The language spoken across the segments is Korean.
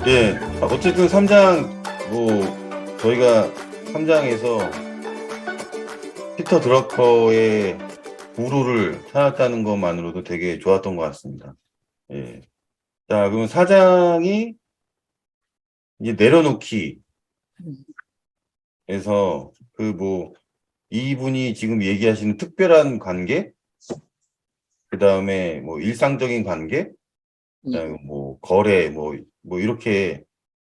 예, 어쨌든 3장, 뭐, 저희가 3장에서 피터 드러커의 구루를 찾았다는 것만으로도 되게 좋았던 것 같습니다. 예. 자, 그러면 4장이 이제 내려놓기에서 그 뭐, 이분이 지금 얘기하시는 특별한 관계, 그 다음에 뭐 일상적인 관계, 그다음에 뭐 거래, 뭐 이렇게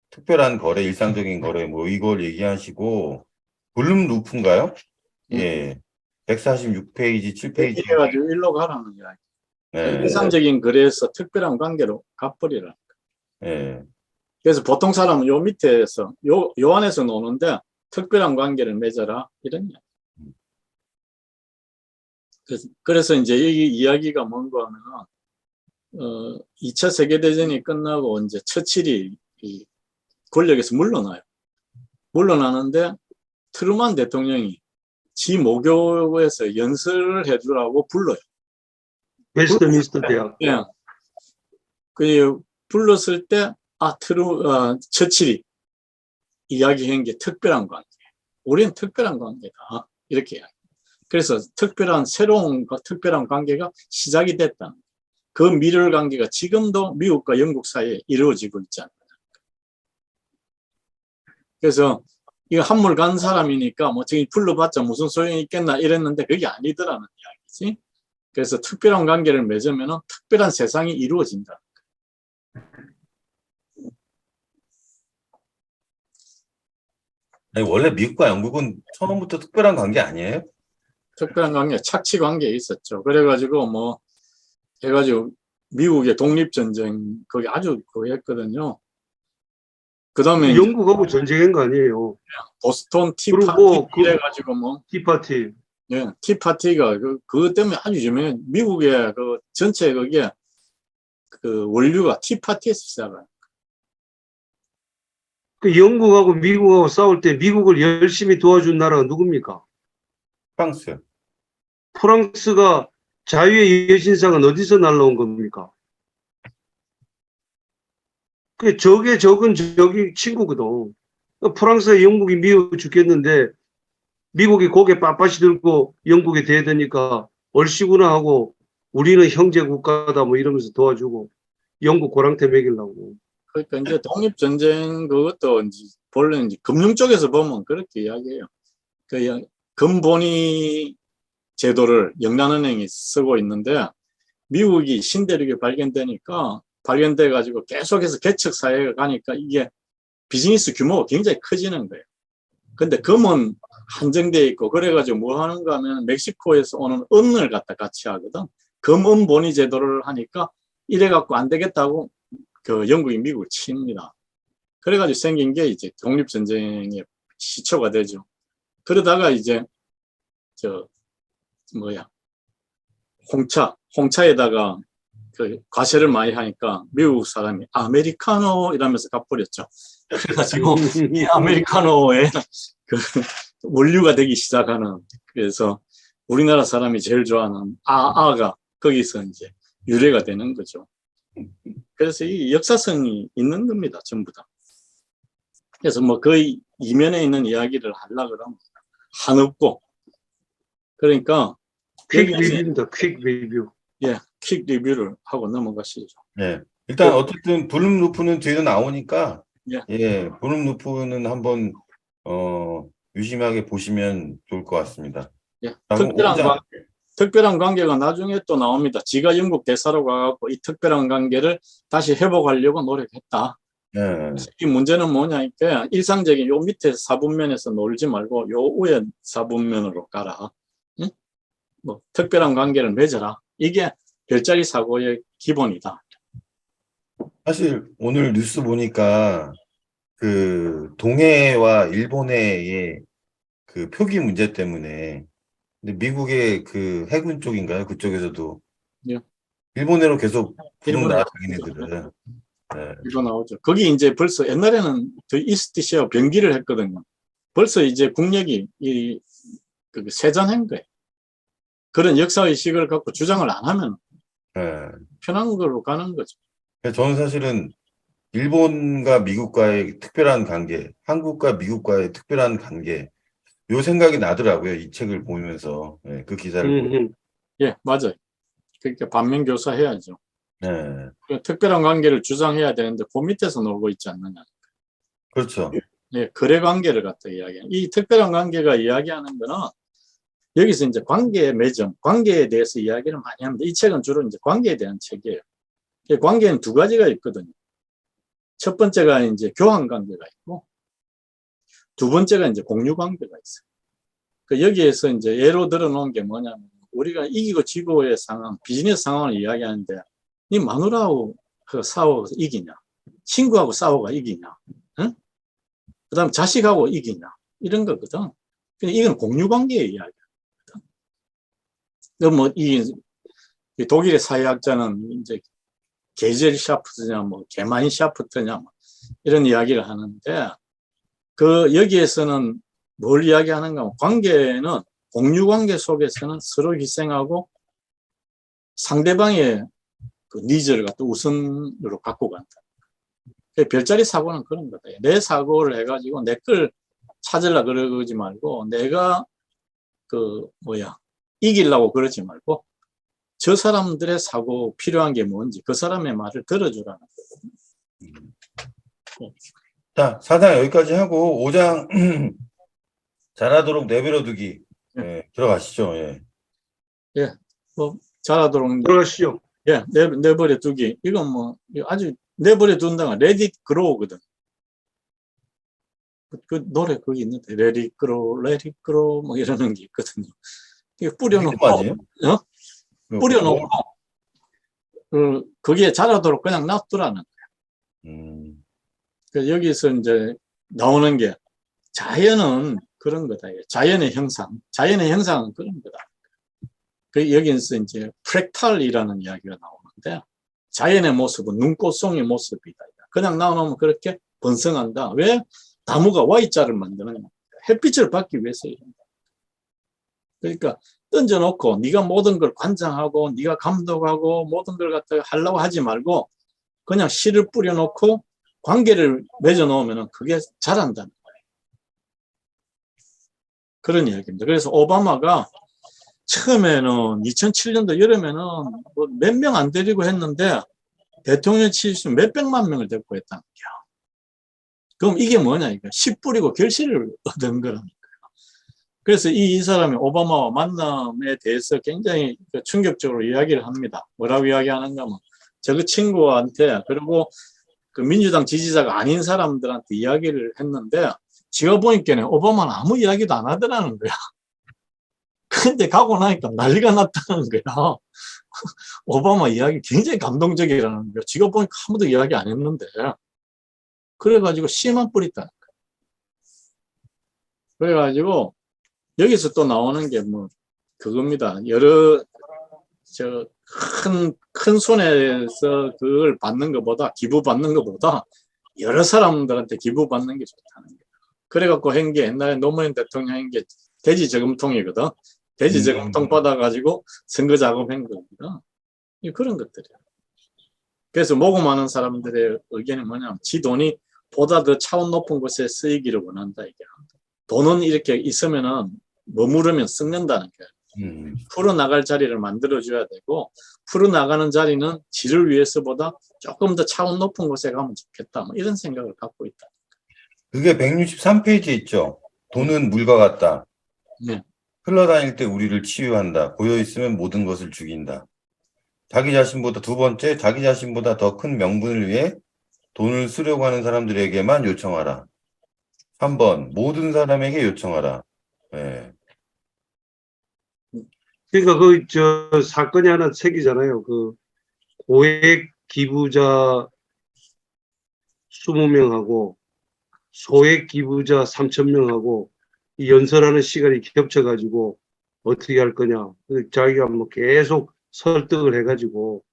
특별한 거래, 일상적인 거래, 뭐 이걸 얘기하시고, 블룸 루프인가요? 예. 146페이지, 7페이지. 이래가지고 일로 가라는 이야기. 네. 일상적인 거래에서 특별한 관계로 갚버리라. 예. 그래서 보통 사람은 요 밑에서 요 안에서 노는데 특별한 관계를 맺어라 이런 이야기. 그래서 이제 이 이야기가 뭔가 하면은 2차 세계대전이 끝나고 이제 처칠이 이 권력에서 물러나요. 물러나는데 트루만 대통령이 지 모교에서 연설을 해주라고 불러요. 웨스트민스터 대학. 예. 그 불렀을 때 처칠이 이야기한 게 특별한 관계. 우리는 특별한 관계다. 이렇게 이야기. 그래서 새로운 특별한 관계가 시작이 됐다. 그 미를 관계가 지금도 미국과 영국 사이에 이루어지고 있잖아요. 그래서 이거 한물 간 사람이니까 뭐 저기 불러봤자 무슨 소용이 있겠나 이랬는데 그게 아니더라는 이야기지. 그래서 특별한 관계를 맺으면 특별한 세상이 이루어진다. 아니, 원래 미국과 영국은 처음부터 특별한 관계 아니에요? 특별한 관계, 착취 관계에 있었죠. 그래가지고 해가지고 미국의 독립전쟁 거기 아주 했거든요. 그 다음에 영국하고 전쟁한 거 아니에요. 보스턴 그리고 티파티 이래가지고 티파티. 예, 티파티가 그것 때문에 아주 유명해. 미국의 전체 그게 원류가 티파티에서 시작해요. 그 영국하고 미국하고 싸울 때 미국을 열심히 도와준 나라가 누굽니까? 프랑스요. 프랑스가 자유의 여신상은 어디서 날라온 겁니까? 그 적의 적은 적이 친구거든. 프랑스에 영국이 미워 죽겠는데 미국이 고개 빳빳이 들고 영국에 대드니까 얼씨구나 하고 우리는 형제 국가다 뭐 이러면서 도와주고 영국 고랑태 먹이려고. 그러니까 이제 독립전쟁 그것도 본래 금융 쪽에서 보면 그렇게 이야기해요. 금본위 제도를 영란은행이 쓰고 있는데 미국이 신대륙에 발견돼 가지고 계속해서 개척 사회가 가니까 이게 비즈니스 규모가 굉장히 커지는 거예요. 근데 금은 한정돼 있고 그래가지고 뭐 하는가 하면 멕시코에서 오는 은을 갖다 같이 하거든. 금은 본위 제도를 하니까 이래갖고 안 되겠다고 영국이 미국을 칩니다. 그래가지고 생긴 게 이제 독립전쟁의 시초가 되죠. 그러다가 이제 홍차에다가 과세를 많이 하니까 미국 사람이 아메리카노 이러면서 갚버렸죠. 그래가지고 이 아메리카노에 원류가 되기 시작하는, 그래서 우리나라 사람이 제일 좋아하는 아가 거기서 이제 유래가 되는 거죠. 그래서 이 역사성이 있는 겁니다, 전부 다. 그래서 거의 이면에 있는 이야기를 하려고 그러면 한없고, 그러니까 퀵 리뷰입니다. 퀵 리뷰. 예, 퀵 리뷰를 하고 넘어가시죠. 네. 일단 어쨌든 블룸 루프는 뒤에도 나오니까, 예. 블룸 루프는 한번 유심하게 보시면 좋을 것 같습니다. 예. 자, 특별한 관계가 나중에 또 나옵니다. 지가 영국 대사로 가갖고 이 특별한 관계를 다시 회복하려고 노력했다. 네. 이 문제는 뭐냐니까 일상적인 요 밑에 사분면에서 놀지 말고 요 위에 사분면으로 가라. 응? 특별한 관계를 맺어라. 이게 별자리 사고의 기본이다. 사실 오늘 뉴스 보니까 그 동해와 일본해의 그 표기 문제 때문에, 근데 미국의 그 해군 쪽인가요? 그쪽에서도 예. 일본해로 계속 부른다, 일본어 자기네들은. 네. 이거 나오죠. 거기 이제 벌써 옛날에는 더 이스트시어 병기를 했거든요. 벌써 이제 국력이 세전한 거예요. 그런 역사의식을 갖고 주장을 안 하면 네. 편한 거로 가는 거죠. 저는 사실은 일본과 미국과의 특별한 관계, 한국과 미국과의 특별한 관계, 요 생각이 나더라고요. 이 책을 보면서. 예, 그 기사를 보면. 예, 맞아요. 그러니까 반면교사 해야죠. 예, 그 특별한 관계를 주장해야 되는데 그 밑에서 놀고 있지 않느냐. 그렇죠. 예, 거래 관계를 갖다 이야기해요. 이 특별한 관계가 이야기하는 거는 여기서 이제 관계의 매점, 관계에 대해서 이야기를 많이 합니다. 이 책은 주로 이제 관계에 대한 책이에요. 관계는 두 가지가 있거든요. 첫 번째가 이제 교환 관계가 있고, 두 번째가 이제 공유 관계가 있어요. 그 여기에서 이제 예로 들어 놓은 게 뭐냐면, 우리가 이기고 지고의 상황, 비즈니스 상황을 이야기하는데, 네 마누라하고 싸워서 이기냐? 친구하고 싸워가 이기냐? 응? 그 다음 자식하고 이기냐? 이런 거거든. 근데 이건 공유 관계의 이야기거든. 뭐, 이 독일의 사회학자는 이제 게젤 샤프트냐, 뭐, 게마인 샤프트냐, 뭐 이런 이야기를 하는데, 그, 여기에서는 뭘 이야기하는가 하면, 관계는, 공유 관계 속에서는 서로 희생하고 상대방의 그 니즈를 갖다 우선으로 갖고 간다. 별자리 사고는 그런 거다. 내 사고를 해가지고 내 걸 찾으려고 그러지 말고, 내가 이기려고 그러지 말고, 저 사람들의 사고 필요한 게 뭔지 그 사람의 말을 들어주라는 거거든요. 자, 4장 여기까지 하고 5장 잘하도록 내버려두기. 예, 들어가시죠. 예. 예, 뭐 잘하도록 들어가시죠. 예, 내버려 두기. 이건 뭐 아주 내버려 둔다가 let it grow거든. 그 노래 거기 있는데 let it grow 뭐 이러는 게 있거든요. 이게 뿌려놓고 맞아요? 뿌려놓고 거기에 자라도록 그냥 놔두라는 거예요. 그래서 여기서 이제 나오는 게 자연은 그런 거다. 자연의 형상은 그런 거다. 여기서 이제 프랙탈이라는 이야기가 나오는데, 자연의 모습은 눈꽃송이 모습이다. 그냥 나오면 그렇게 번성한다. 왜? 나무가 Y자를 만드는 햇빛을 받기 위해서 이런다. 그러니까 던져놓고 네가 모든 걸 관장하고 네가 감독하고 모든 걸 갖다가 하려고 하지 말고 그냥 씨를 뿌려놓고 관계를 맺어놓으면 그게 자란다는 거예요. 그런 이야기입니다. 그래서 오바마가 처음에는 2007년도 여름에는 뭐 몇 명 안 데리고 했는데 대통령 취임 몇백만 명을 데리고 했다는 거야. 그럼 이게 뭐냐, 이거. 씨 뿌리고 결실을 얻은 거라니까요. 그래서 이 사람이 오바마와 만남에 대해서 굉장히 충격적으로 이야기를 합니다. 뭐라고 이야기하는가 하면, 저 친구한테, 그리고 그 민주당 지지자가 아닌 사람들한테 이야기를 했는데, 지가 보니까 오바마는 아무 이야기도 안 하더라는 거야. 근데 가고 나니까 난리가 났다는 거야. 오바마 이야기 굉장히 감동적이라는 거야. 지가 보니까 아무도 이야기 안 했는데. 그래가지고 씨만 뿌렸다는 거야. 그래가지고 여기서 또 나오는 게 뭐 그겁니다. 여러 큰 손에서 그걸 받는 것보다, 기부 받는 것보다 여러 사람들한테 기부 받는 게 좋다는 거야. 그래갖고 한 게 옛날에 노무현 대통령 한 게 돼지 저금통이거든. 돼지 저금통 받아가지고 선거 작업한 겁니다. 그런 것들이야. 그래서 모금하는 사람들의 의견이 뭐냐면, 지 돈이 보다 더 차원 높은 곳에 쓰이기를 원한다. 이게 돈은 이렇게 있으면은 머무르면 썩는다는 거예요. 풀어나갈 자리를 만들어줘야 되고, 풀어나가는 자리는 지를 위해서보다 조금 더 차원 높은 곳에 가면 좋겠다. 뭐 이런 생각을 갖고 있다. 그게 163페이지 있죠. 돈은 물과 같다. 네. 흘러다닐 때 우리를 치유한다. 고여있으면 모든 것을 죽인다. 자기 자신보다, 두 번째, 자기 자신보다 더 큰 명분을 위해 돈을 쓰려고 하는 사람들에게만 요청하라. 3번, 모든 사람에게 요청하라. 예. 그러니까 사건이 하나 생기잖아요. 그 고액 기부자 20명하고 소액 기부자 3,000명하고 연설하는 시간이 겹쳐가지고 어떻게 할 거냐. 자기가 뭐 계속 설득을 해가지고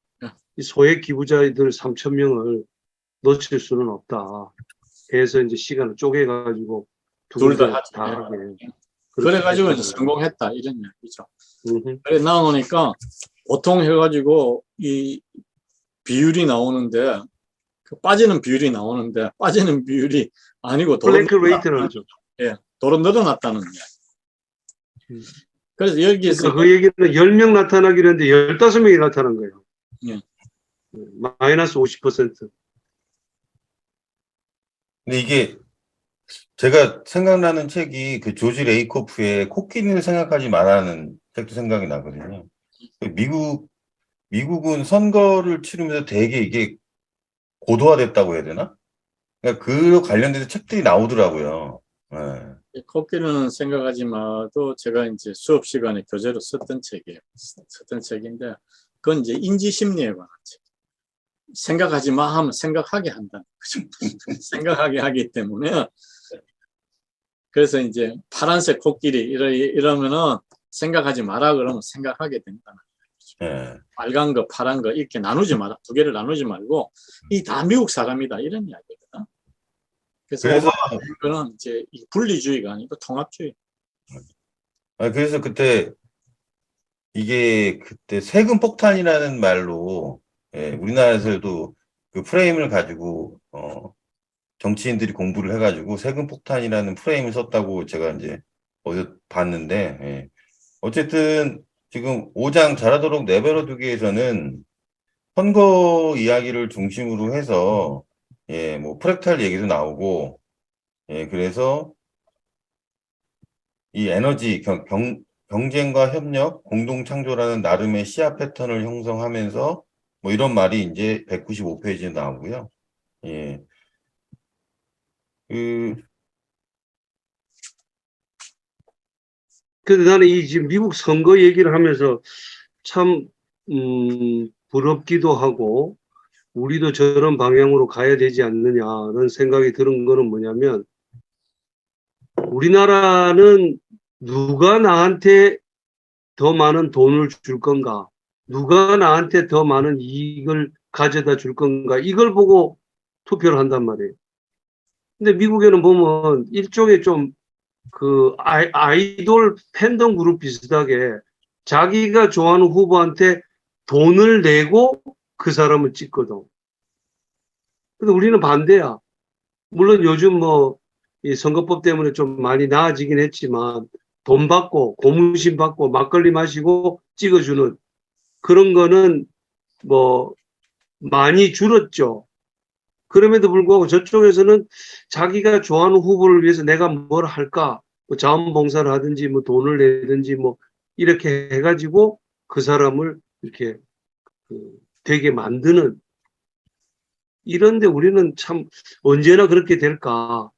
이 소액 기부자들 3,000명을 놓칠 수는 없다. 해서 이제 시간을 쪼개가지고 둘 다 다 하게. 그래가지고 이제 성공했다. 이런 얘기죠. 그래 나오니까 보통 해가지고 이 비율이 나오는데, 그 빠지는 비율이 나오는데 빠지는 비율이 아니고 플랭크 레이트라고 하죠. 도로 늘어났다는 이야기. 음. 그래서 여기에서 그러니까 그 얘기는 10명 나타나기로 했는데 15명이 나타난 거예요. 예. 마이너스 50%. 근데 이게 제가 생각나는 책이 그 조지 레이코프의 코끼리를 생각하지 말라는 책도 생각이 나거든요. 그 미국은 선거를 치르면서 되게 이게 고도화됐다고 해야 되나? 그러니까 그 관련돼서 책들이 나오더라고요. 예. 코끼리는 생각하지 마도 제가 이제 수업 시간에 교재로 썼던 책이에요. 썼던 책인데 그건 이제 인지 심리에 관한 책. 생각하지 마 하면 생각하게 한다는 거죠. 생각하게 하기 때문에 그래서 이제 파란색 코끼리 이러면은 생각하지 마라 그러면 생각하게 된다는 거죠. 예. 빨간 거, 파란 거 이렇게 나누지 마라. 두 개를 나누지 말고 이 다 미국 사람이다 이런 이야기거든. 그래서 이거는 이제 분리주의가 아니고 통합주의. 그래서 그때 이게 그때 세금 폭탄이라는 말로 예, 우리나라에서도 그 프레임을 가지고 정치인들이 공부를 해가지고 세금 폭탄이라는 프레임을 썼다고 제가 이제 어디서 봤는데 예. 어쨌든 지금 5장 잘하도록 내버려 두기에서는 선거 이야기를 중심으로 해서 예, 뭐 프랙탈 얘기도 나오고 예, 그래서 이 에너지 경쟁과 협력, 공동 창조라는 나름의 시야 패턴을 형성하면서 뭐 이런 말이 이제 195페이지에 나오고요. 예. 그 근데 나는 이 지금 미국 선거 얘기를 하면서 참, 부럽기도 하고, 우리도 저런 방향으로 가야 되지 않느냐는 생각이 드는 거는 뭐냐면, 우리나라는 누가 나한테 더 많은 돈을 줄 건가? 누가 나한테 더 많은 이익을 가져다 줄 건가? 이걸 보고 투표를 한단 말이에요. 근데 미국에는 보면 일종의 좀 그 아이돌 팬덤 그룹 비슷하게 자기가 좋아하는 후보한테 돈을 내고 그 사람을 찍거든. 근데 우리는 반대야. 물론 요즘 뭐 이 선거법 때문에 좀 많이 나아지긴 했지만 돈 받고 고무신 받고 막걸리 마시고 찍어주는 그런 거는 뭐 많이 줄었죠. 그럼에도 불구하고 저쪽에서는 자기가 좋아하는 후보를 위해서 내가 뭘 할까? 뭐 자원봉사를 하든지 뭐 돈을 내든지 뭐 이렇게 해가지고 그 사람을 이렇게 되게 만드는 이런데 우리는 참 언제나 그렇게 될까?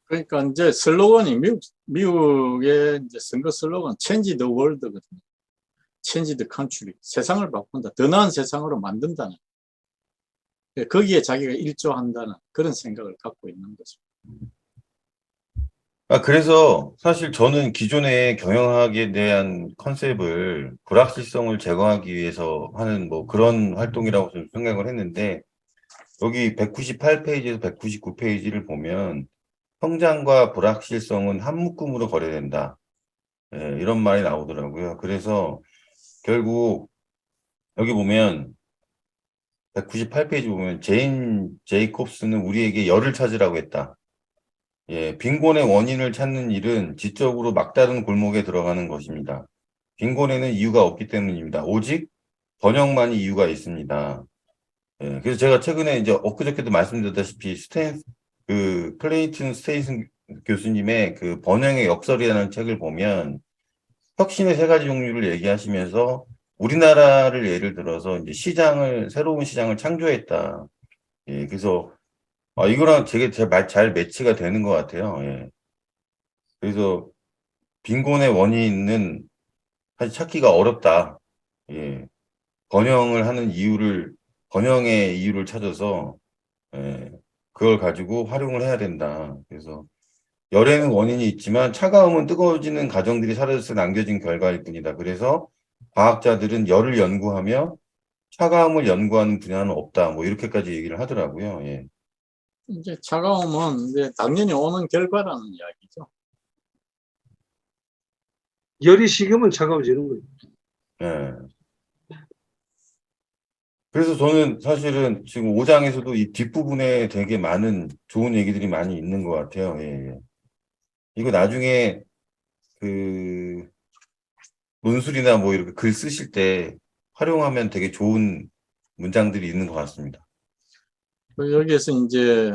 그러니까 이제 슬로건이 미국의 이제 선거 슬로건 Change the World거든요. Change the Country. 세상을 바꾼다. 더 나은 세상으로 만든다는. 거기에 자기가 일조한다는 그런 생각을 갖고 있는 거죠. 그래서 사실 저는 기존의 경영학에 대한 컨셉을 불확실성을 제거하기 위해서 하는 뭐 그런 활동이라고 좀 생각을 했는데 여기 198페이지에서 199페이지를 보면 성장과 불확실성은 한 묶음으로 거래된다. 예, 이런 말이 나오더라고요. 그래서 결국 여기 보면 198페이지 보면 제인 제이콥스는 우리에게 열을 찾으라고 했다. 예, 빈곤의 원인을 찾는 일은 지적으로 막다른 골목에 들어가는 것입니다. 빈곤에는 이유가 없기 때문입니다. 오직 번영만이 이유가 있습니다. 예, 그래서 제가 최근에 이제 엊그저께도 말씀드렸다시피 클레이튼 스테이슨 교수님의 그 번영의 역설이라는 책을 보면 혁신의 세 가지 종류를 얘기하시면서 우리나라를 예를 들어서 이제 새로운 시장을 창조했다. 예, 그래서 이거랑 되게 잘 매치가 되는 것 같아요. 예. 그래서 빈곤의 원인은 사실 찾기가 어렵다. 예. 번영의 이유를 찾아서, 예. 그걸 가지고 활용을 해야 된다. 그래서 열에는 원인이 있지만 차가움은 뜨거워지는 과정들이 사라져서 남겨진 결과일 뿐이다. 그래서 과학자들은 열을 연구하며 차가움을 연구하는 분야는 없다. 뭐 이렇게까지 얘기를 하더라고요. 예. 이제 차가움은 이제 당연히 오는 결과라는 이야기죠. 열이 식으면 차가워지는 거예요. 예. 그래서 저는 사실은 지금 5장에서도 이 뒷부분에 되게 많은 좋은 얘기들이 많이 있는 것 같아요. 예, 예. 이거 나중에 그 논술이나 뭐 이렇게 글 쓰실 때 활용하면 되게 좋은 문장들이 있는 것 같습니다. 여기에서 이제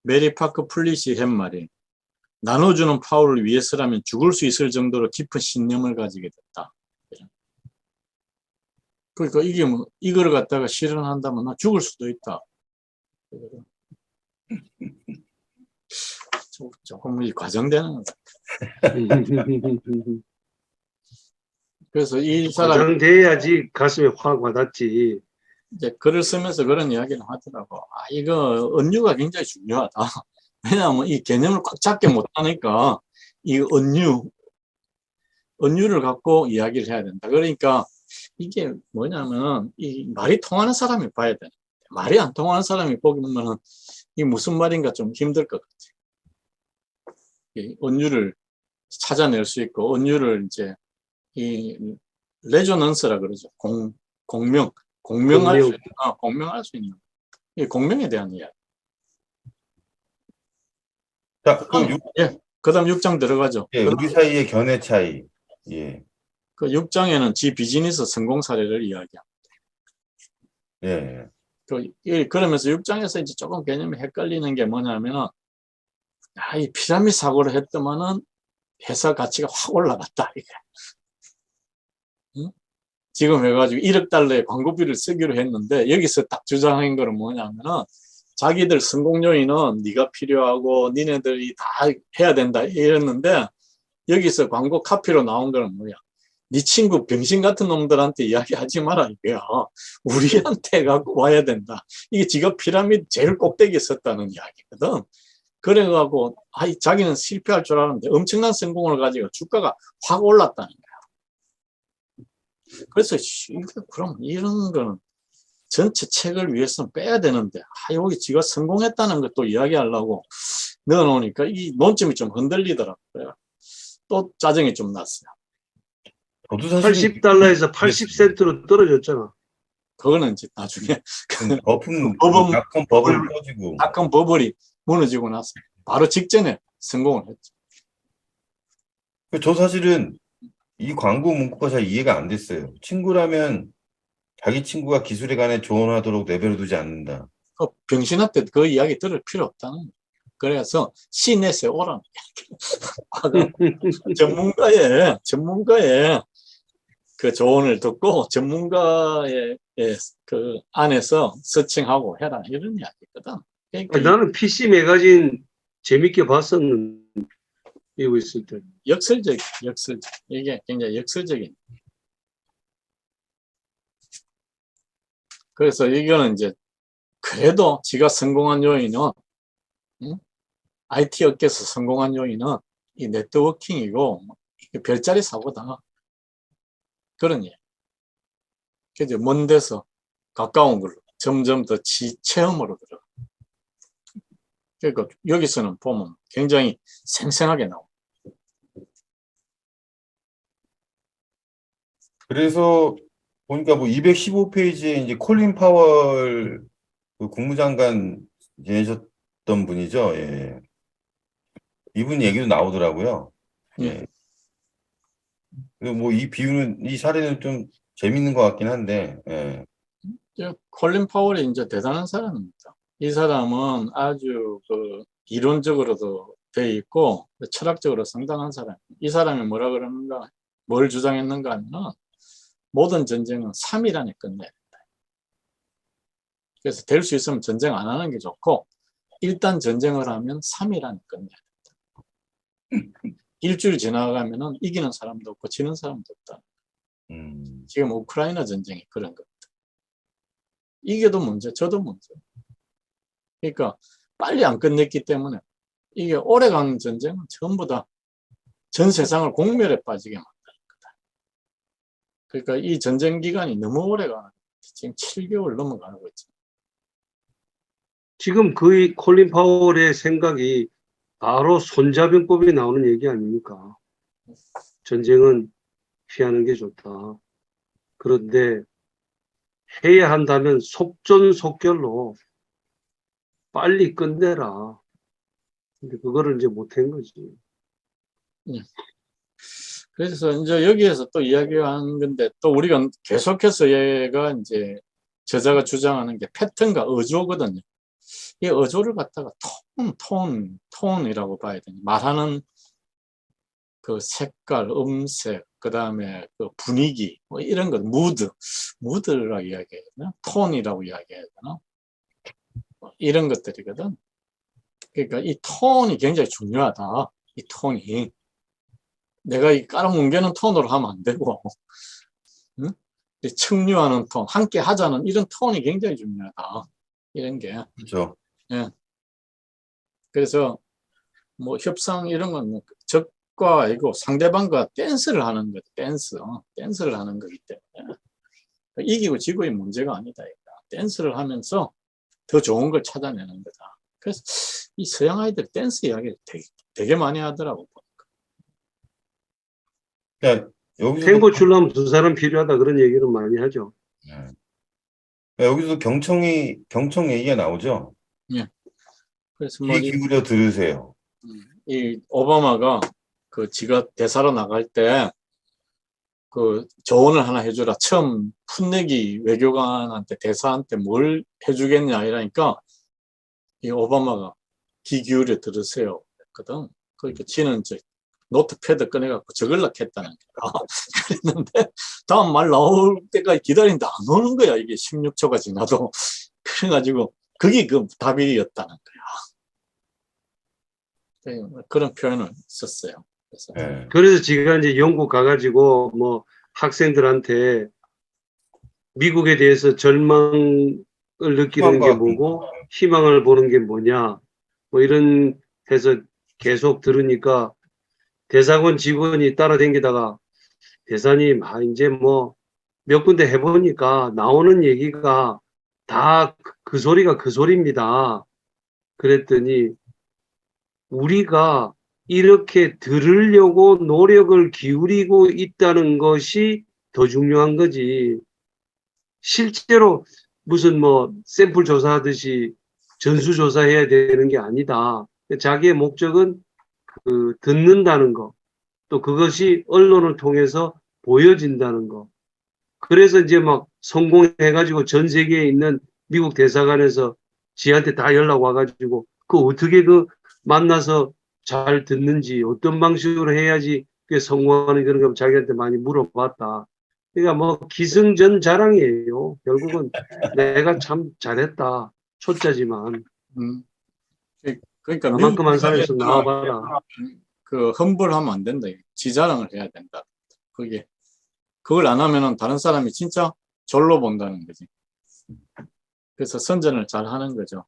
메리 파크 플릿이 한 말이 나눠주는 파워를 위해서라면 죽을 수 있을 정도로 깊은 신념을 가지게 됐다. 그러니까 이게 뭐 이걸 갖다가 실현한다면 나 죽을 수도 있다. 조금 과장되는 거다. 그래서 이 사람이 과장돼야지 가슴에 확 와닿지. 이제 글을 쓰면서 그런 이야기를 하더라고. 이거 은유가 굉장히 중요하다. 왜냐하면 이 개념을 꽉 잡게 못하니까 이 은유를 갖고 이야기를 해야 된다. 그러니까 이게 뭐냐면 이 말이 통하는 사람이 봐야 돼. 말이 안 통하는 사람이 보기 보면은 이 무슨 말인가 좀 힘들 것 같아. 이 은유를 찾아낼 수 있고 은유를 이제 이 레조넌스라 그러죠. 공명할 수 분명. 있는, 공명할 수 있는 이 공명에 대한 이야기. 자, 그 그다음 6장 들어가죠. 예, 우리 사이의 견해 차이. 예, 그 6장에는 지 비즈니스 성공 사례를 이야기합니다. 예. 그러면서 6장에서 이제 조금 개념이 헷갈리는 게 뭐냐면은, 이 피라미드 사고를 했더만은 회사 가치가 확 올라갔다, 이게. 응? 지금 해가지고 1억 달러의 광고비를 쓰기로 했는데, 여기서 딱 주장한 거는 뭐냐면은, 자기들 성공 요인은 네가 필요하고, 니네들이 다 해야 된다, 이랬는데, 여기서 광고 카피로 나온 거는 뭐야? 네 친구 병신 같은 놈들한테 이야기하지 마라 이거야. 우리한테 갖고 와야 된다. 이게 지가 피라미드 제일 꼭대기에 섰다는 이야기거든. 그래가지고 자기는 실패할 줄 알았는데 엄청난 성공을 가지고 주가가 확 올랐다는 거야. 그래서 그럼 이런 거는 전체 책을 위해서는 빼야 되는데 여기 지가 성공했다는 것도 이야기하려고 넣어놓으니까 이 논점이 좀 흔들리더라고요. 또 짜증이 좀 났어요. 저도 사실 80달러에서 80센트로 떨어졌잖아. 그거는 이제 나중에 거품, 버블, 닷컴 버블 터지고. 닷컴 버블이 무너지고 나서 바로 직전에 성공을 했죠. 저 사실은 이 광고 문구가 잘 이해가 안 됐어요. 친구라면 자기 친구가 기술에 관해 조언하도록 내버려두지 않는다. 병신한테 그 이야기 들을 필요 없다는 거예요. 그래서 시넷에 오라는 전문가의 그 조언을 듣고 전문가의 그 안에서 서칭하고 해라 이런 이야기거든. 그러니까 나는 PC 매거진 재밌게 봤었는데, 이거 있을 때. 역설적. 이게 굉장히 역설적인. 그래서 이거는 이제 그래도 지가 성공한 요인은 IT 업계에서 성공한 요인은 이 네트워킹이고 별자리 사고다. 그런 예. 그죠? 먼 데서 가까운 걸로 점점 더 체험으로 들어. 그러니까 여기서는 보면 굉장히 생생하게 나옵니다. 그래서 보니까 뭐 215페이지에 이제 콜린 파월 그 국무장관 지내셨던 분이죠. 예. 이분 얘기도 나오더라고요. 예. 그리고 뭐 이 비유는 이 사례는 좀 재밌는 것 같긴 한데. 예. 콜린 파월이 이제 대단한 사람입니다. 이 사람은 아주 그 이론적으로도 돼 있고 철학적으로 상당한 사람. 이 사람이 뭐라 그러는가, 뭘 주장했는가 하면은 모든 전쟁은 3일 안에 끝내야 된다. 그래서 될 수 있으면 전쟁 안 하는 게 좋고 일단 전쟁을 하면 3일 안에 끝내야 된다. 일주일 지나가면은 이기는 사람도 없고 지는 사람도 없다. 지금 우크라이나 전쟁이 그런 겁니다. 이게도 문제, 저도 문제. 그러니까 빨리 안 끝냈기 때문에 이게 오래가는 전쟁은 전부 다 전 세상을 공멸에 빠지게 만드는 거다. 그러니까 이 전쟁 기간이 너무 오래가는 거다. 지금 7개월 넘어가고 있죠. 지금 그 콜린 파월의 생각이 바로 손자병법에 나오는 얘기 아닙니까? 전쟁은 피하는 게 좋다. 그런데 해야 한다면 속전속결로 빨리 끝내라. 근데 그거를 이제 못한 거지. 그래서 이제 여기에서 또 이야기하는 건데 또 우리가 계속해서 얘가 이제 저자가 주장하는 게 패턴과 어조거든요. 이 어조를 갖다가 톤이라고 봐야 되니 말하는 그 색깔, 음색, 그 다음에 그 분위기, 뭐 이런 것, 무드라고 이야기해야 되나? 톤이라고 이야기해야 되나? 뭐 이런 것들이거든. 그러니까 이 톤이 굉장히 중요하다. 이 톤이. 내가 이 깔아뭉개는 톤으로 하면 안 되고, 응? 청류하는 톤, 함께 하자는 이런 톤이 굉장히 중요하다. 이런 게. 그렇죠. 예. 그래서 뭐 협상 이런 건 적과 아니고 상대방과 댄스를 하는 거죠. 댄스를 하는 거기 때문에 이기고 지고의 문제가 아니다. 댄스를 하면서 더 좋은 걸 찾아내는 거다. 그래서 이 서양 아이들 댄스 이야기를 되게 많이 하더라고. 그러니까 여기서도 탱고 추려면 두 사람 필요하다 그런 얘기를 많이 하죠. 그러니까 여기서 경청 얘기가 나오죠. 예. 그래서 뭐 귀 기울여 들으세요. 이 오바마가 그 지가 대사로 나갈 때 그 조언을 하나 해주라. 처음 풋내기 외교관한테 대사한테 뭘 해주겠냐 이러니까 이 오바마가 귀 기울여 들으세요 했거든. 그러니까 지는 이제 노트패드 꺼내갖고 적으려고 했다는 거야. 그랬는데 다음 말 나올 때까지 기다리는데 안 오는 거야. 이게 16초가 지나도. 그래가지고 그게 그 답이었다는 거야. 그런 표현을 썼어요. 그래서 예. 그래서 지가 이제 영국 가가지고 뭐 학생들한테 미국에 대해서 절망을 느끼는 게 뭐고 희망을 보는 게 뭐냐 뭐 이런 해서 계속 들으니까 대사관 직원이 따라다니다가 대사님 이제 뭐 몇 군데 해보니까 나오는 얘기가 다 그 소리가 그 소리입니다. 그랬더니 우리가 이렇게 들으려고 노력을 기울이고 있다는 것이 더 중요한 거지. 실제로 무슨 뭐 샘플 조사하듯이 전수조사해야 되는 게 아니다. 자기의 목적은 그 듣는다는 거, 또 그것이 언론을 통해서 보여진다는 거. 그래서 이제 막 성공해가지고 전 세계에 있는 미국 대사관에서 지한테 다 연락 와가지고 그 어떻게 그 만나서 잘 듣는지 어떤 방식으로 해야지 그게 성공하는 그런 거 자기한테 많이 물어봤다. 그러니까 뭐 기승전자랑이에요. 결국은 내가 참 잘했다. 초짜지만 그러니까 미국 나만큼 한 사람에서 나와봐라. 그 험불하면 안 된다. 지자랑을 해야 된다. 그걸 안 하면은 다른 사람이 진짜 절로 본다는 거지. 그래서 선전을 잘 하는 거죠.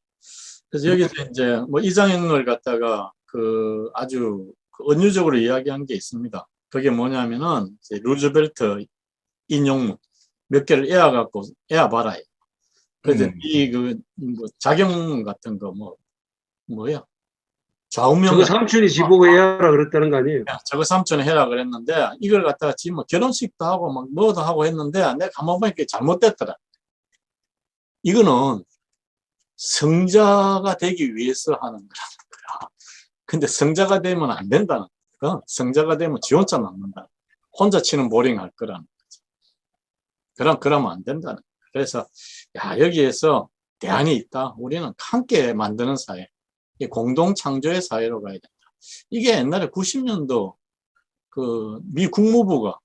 그래서 여기서 이제 뭐 이장인을 갖다가 그 아주 은유적으로 이야기한 게 있습니다. 그게 뭐냐면은 이제 루즈벨트 인용문 몇 개를 에워봐라. 그래서 뭐 작용 같은 거 뭐야? 좌우명 저거 삼촌이 지보고 해야 하라 그랬다는 거 아니에요? 저거 삼촌이 해라 그랬는데 이걸 갖다가 지금 뭐 결혼식도 하고 막 뭐도 하고 했는데 내가 가만 보니까 잘못됐더라. 이거는 성자가 되기 위해서 하는 거라는 거야. 근데 성자가 되면 안 된다는 거야. 성자가 되면 지 혼자 남는다. 혼자 치는 보링 할 거라는 거지. 그러면 안 된다는 거야. 그래서 여기에서 대안이 있다. 우리는 함께 만드는 사회. 공동 창조의 사회로 가야 된다. 이게 옛날에 90년도 그 미 국무부가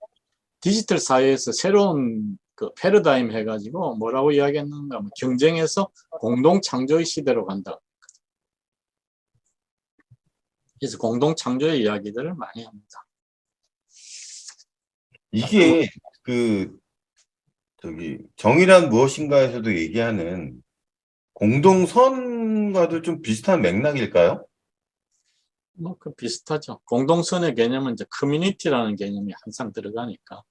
디지털 사회에서 새로운 그 패러다임 해가지고 뭐라고 이야기했는가 하면 경쟁에서 공동 창조의 시대로 간다. 그래서 공동 창조의 이야기들을 많이 합니다. 이게 정의란 무엇인가에서도 얘기하는 공동선과도 좀 비슷한 맥락일까요? 뭐 그 비슷하죠. 공동선의 개념은 이제 커뮤니티라는 개념이 항상 들어가니까.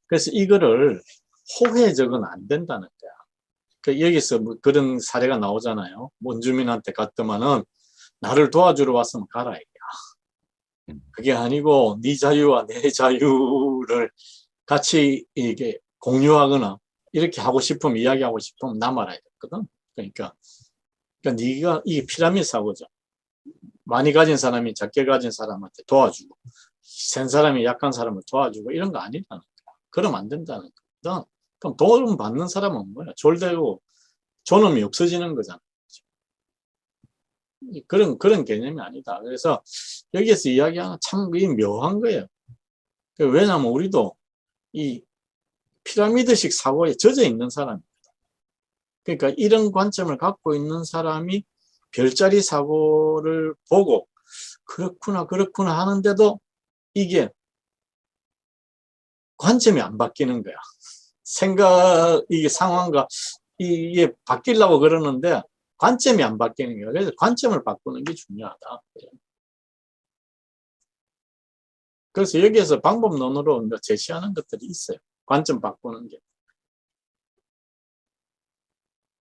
그래서 이거를 호혜적은 안 된다는 거야. 그 여기서 뭐 그런 사례가 나오잖아요. 원주민한테 갔더만은 나를 도와주러 왔으면 가라 이거야. 그게 아니고 네 자유와 내 자유를 같이 이게 공유하거나 이렇게 하고 싶으면, 이야기하고 싶으면 남아라야 됐거든. 그러니까 네가, 이게 피라미드 사고죠. 많이 가진 사람이 작게 가진 사람한테 도와주고, 센 사람이 약한 사람을 도와주고, 이런 거 아니라는 거야. 그러면 안 된다는 거거든. 그럼 도움 받는 사람은 뭐야? 졸되고 존엄이 없어지는 거잖아. 그런 개념이 아니다. 그래서 여기에서 이야기하는 참 묘한 거예요. 왜냐하면 우리도 이 피라미드식 사고에 젖어 있는 사람입니다. 그러니까 이런 관점을 갖고 있는 사람이 별자리 사고를 보고 그렇구나 하는데도 이게 관점이 안 바뀌는 거야. 이게 상황과 이게 바뀌려고 그러는데 관점이 안 바뀌는 거야. 그래서 관점을 바꾸는 게 중요하다. 그래서 여기에서 방법론으로 제시하는 것들이 있어요. 관점 바꾸는 게.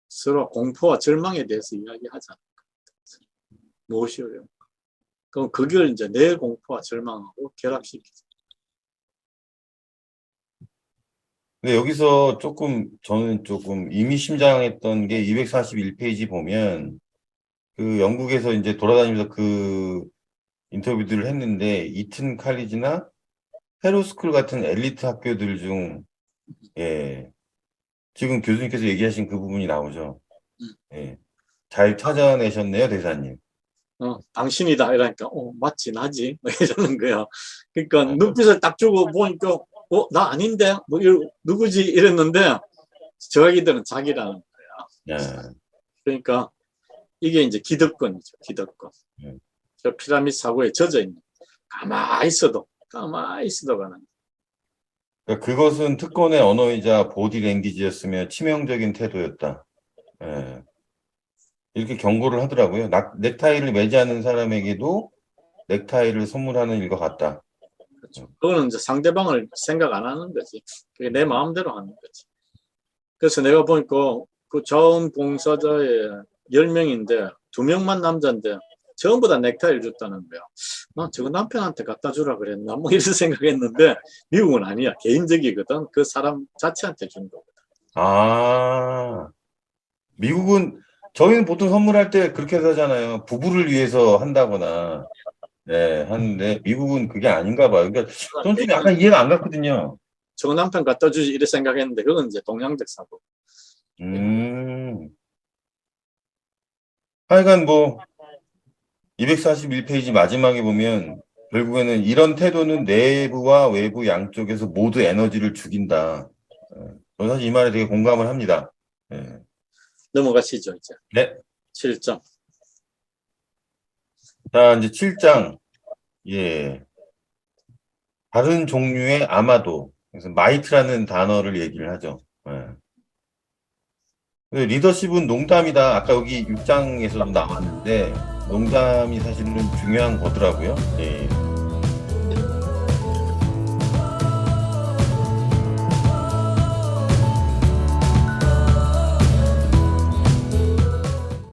서로 공포와 절망에 대해서 이야기하잖아요. 무엇이 어려워? 그럼 그걸 이제 내 공포와 절망하고 결합시키죠. 근데 여기서 저는 조금 의미심장했던 게 241페이지 보면 그 영국에서 이제 돌아다니면서 그 인터뷰들을 했는데 이튼 칼리지나 헤로스쿨 같은 엘리트 학교들 중 예, 지금 교수님께서 얘기하신 그 부분이 나오죠. 예, 잘 찾아내셨네요, 대사님. 당신이다 이러니까 맞지 나지 이러는 거야. 그러니까 눈빛을 딱 주고 보니까 나 아닌데 뭐 누구지 이랬는데 저기들은 자기라는 거야. 예, 그러니까 이게 이제 기득권이죠. 기득권. 저 피라미드 사고에 젖어 있는 가만히 있어도 가는. 그러니까 그것은 특권의 언어이자 보디 랭귀지였으며 치명적인 태도였다. 예. 이렇게 경고를 하더라고요. 넥타이를 매지 않는 사람에게도 넥타이를 선물하는 일과 같다. 그렇죠. 그거는 이제 상대방을 생각 안 하는 거지. 그게 내 마음대로 하는 거지. 그래서 내가 보니까 그 자원봉사자에 10명인데 2명만 남자인데 전부 다 넥타이를 줬다는 거야. 난 저거 남편한테 갖다 주라 그랬나? 뭐 이런 생각했는데 미국은 아니야. 개인적이거든. 그 사람 자체한테 준 거거든. 아, 미국은 저희는 보통 선물할 때 그렇게 하잖아요. 부부를 위해서 한다거나 네, 하는데 미국은 그게 아닌가 봐요. 그러니까 저는 좀 약간 이해가 안 갔거든요. 저거 남편 갖다 주지 이래 생각했는데 그건 이제 동양적 사고. 하여간 뭐 241페이지 마지막에 보면 결국에는 이런 태도는 내부와 외부 양쪽에서 모두 에너지를 죽인다. 저는 사실 이 말에 되게 공감을 합니다. 네. 넘어가시죠 이제. 네. 7점. 자, 이제 7장. 예. 다른 종류의 아마도. 그래서 마이트라는 단어를 얘기를 하죠. 예. 리더십은 농담이다. 아까 여기 6장에서도 나왔는데 농담이 사실은 중요한 거더라고요. 예.